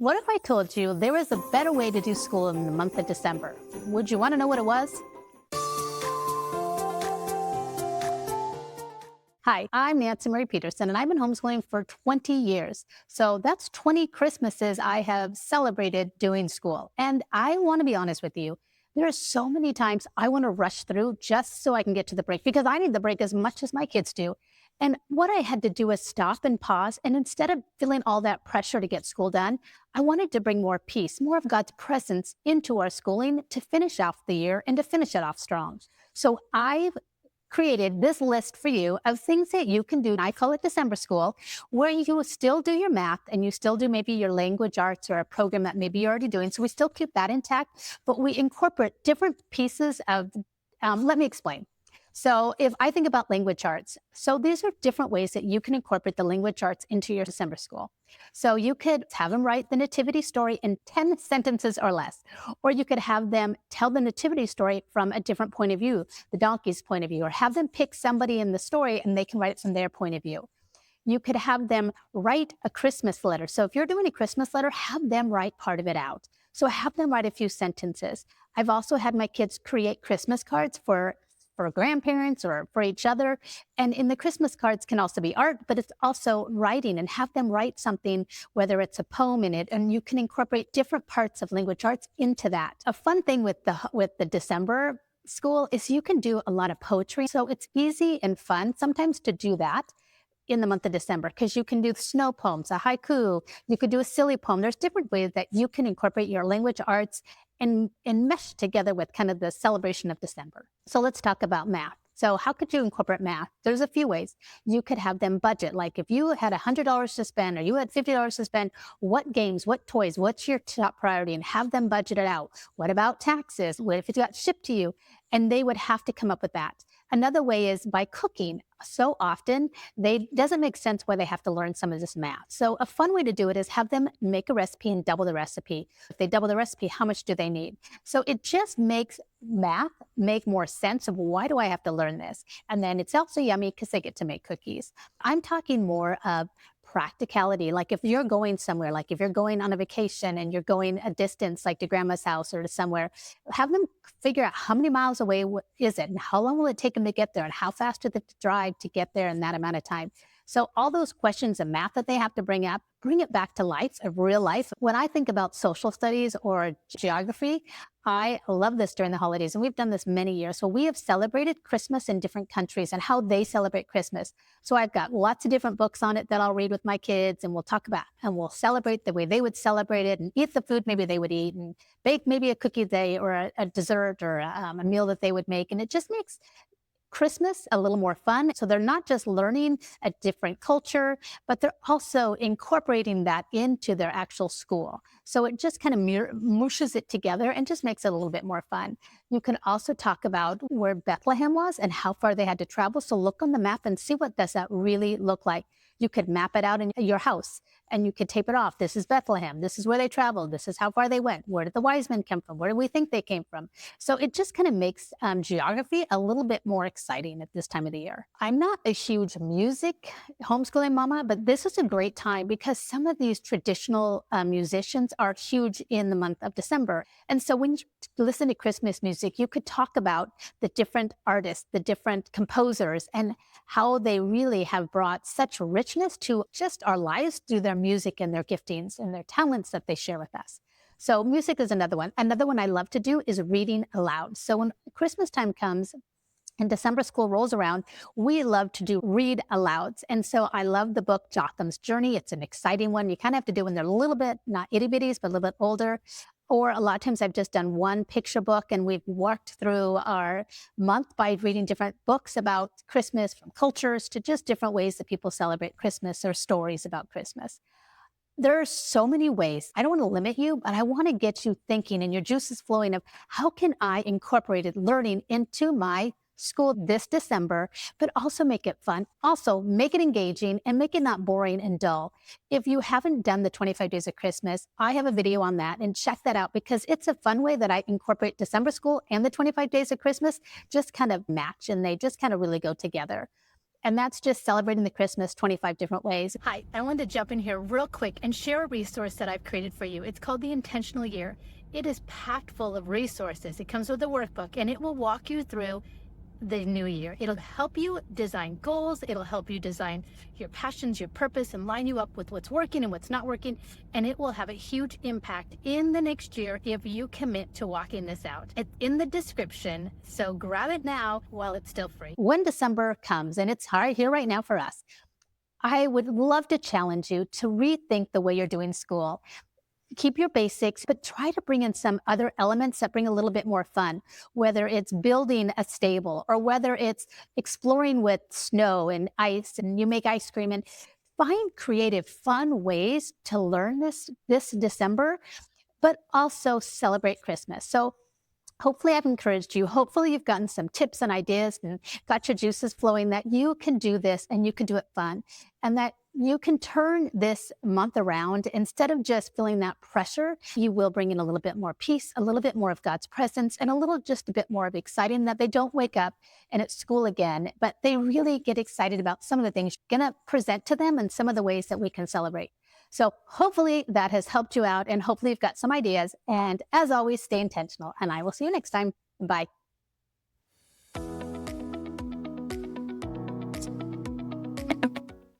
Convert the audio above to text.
What if I told you there was a better way to do school in the month of December? Would you want to know what it was? Hi, I'm Nancy Marie Peterson, and I've been homeschooling for 20 years. So that's 20 Christmases I have celebrated doing school. And I want to be honest with you. There are so many times I want to rush through just so I can get to the break because I need the break as much as my kids do. And what I had to do is stop and pause. And instead of feeling all that pressure to get school done, I wanted to bring more peace, more of God's presence into our schooling to finish off the year and to finish it off strong. So I've created this list for you of things that you can do. I call it December school, where you still do your math and you still do maybe your language arts or a program that maybe you're already doing. So we still keep that intact, but we incorporate different pieces of, let me explain. So if I think about language arts, so these are different ways that you can incorporate the language arts into your December school. So you could have them write the nativity story in 10 sentences or less, or you could have them tell the nativity story from a different point of view, the donkey's point of view, or have them pick somebody in the story and they can write it from their point of view. You could have them write a Christmas letter. So if you're doing a Christmas letter, have them write part of it out. So have them write a few sentences. I've also had my kids create Christmas cards for grandparents or for each other. And in the Christmas cards can also be art, but it's also writing, and have them write something, whether it's a poem in it, and you can incorporate different parts of language arts into that. A fun thing with the December school is you can do a lot of poetry. So it's easy and fun sometimes to do that in the month of December, because you can do snow poems, a haiku, you could do a silly poem. There's different ways that you can incorporate your language arts and mesh together with kind of the celebration of December. So let's talk about math. So how could you incorporate math? There's a few ways. You could have them budget. Like if you had $100 to spend or you had $50 to spend, what games, what toys, what's your top priority, and have them budget it out. What about taxes? What if it got shipped to you? And they would have to come up with that. Another way is by cooking. So often, doesn't make sense why they have to learn some of this math. So a fun way to do it is have them make a recipe and double the recipe. If they double the recipe, how much do they need? So it just makes math make more sense of why do I have to learn this? And then it's also yummy because they get to make cookies. I'm talking more of practicality. Like if you're going somewhere, like if you're going on a vacation and you're going a distance, like to grandma's house or to somewhere, have them figure out how many miles away is it and how long will it take them to get there and how fast do they drive to get there in that amount of time. So all those questions of math that they have to bring up, bring it back to life, of real life. When I think about social studies or geography, I love this during the holidays, and we've done this many years. So we have celebrated Christmas in different countries and how they celebrate Christmas. So I've got lots of different books on it that I'll read with my kids, and we'll talk about, and we'll celebrate the way they would celebrate it and eat the food maybe they would eat and bake maybe a cookie or a dessert or a meal that they would make. And it just makes Christmas a little more fun. So they're not just learning a different culture, but they're also incorporating that into their actual school. So it just kind of mushes it together and just makes it a little bit more fun. You can also talk about where Bethlehem was and how far they had to travel. So look on the map and see what does that really look like. You could map it out in your house and you could tape it off. This is Bethlehem. This is where they traveled. This is how far they went. Where did the wise men come from? Where do we think they came from? So it just kind of makes geography a little bit more exciting at this time of the year. I'm not a huge music homeschooling mama, but this is a great time because some of these traditional musicians are huge in the month of December. And so when you listen to Christmas music, you could talk about the different artists, the different composers, and how they really have brought such richness to just our lives through their music and their giftings and their talents that they share with us. So music is another one. Another one I love to do is reading aloud. So when Christmas time comes and December school rolls around, we love to do read alouds. And so I love the book Jotham's Journey. It's an exciting one. You kind of have to do when they're a little bit, not itty bitties, but a little bit older. Or a lot of times I've just done one picture book and we've worked through our month by reading different books about Christmas, from cultures to just different ways that people celebrate Christmas or stories about Christmas. There are so many ways. I don't want to limit you, but I want to get you thinking and your juices flowing of how can I incorporate learning into my school this December, but also make it fun, also make it engaging and make it not boring and dull. If you haven't done the 25 days of Christmas, I have a video on that and check that out because it's a fun way that I incorporate December school and the 25 days of Christmas just kind of match and they just kind of really go together. And that's just celebrating the Christmas 25 different ways. Hi, I wanted to jump in here real quick and share a resource that I've created for you. It's called the Intentional Year. It is packed full of resources. It comes with a workbook, and it will walk you through the new year. It'll help you design goals. It'll help you design your passions, your purpose, and line you up with what's working and what's not working. And it will have a huge impact in the next year if you commit to walking this out. It's in the description, so grab it now while it's still free. When December comes, and it's hard here right now for us, I would love to challenge you to rethink the way you're doing school. Keep your basics, but try to bring in some other elements that bring a little bit more fun, whether it's building a stable or whether it's exploring with snow and ice and you make ice cream, and find creative, fun ways to learn this December, but also celebrate Christmas. So hopefully I've encouraged you. Hopefully you've gotten some tips and ideas and got your juices flowing that you can do this and you can do it fun, and that you can turn this month around. Instead of just feeling that pressure, you will bring in a little bit more peace, a little bit more of God's presence, and just a bit more of exciting, that they don't wake up and it's school again, but they really get excited about some of the things you're going to present to them and some of the ways that we can celebrate. So hopefully that has helped you out, and hopefully you've got some ideas. And as always, stay intentional, and I will see you next time. Bye.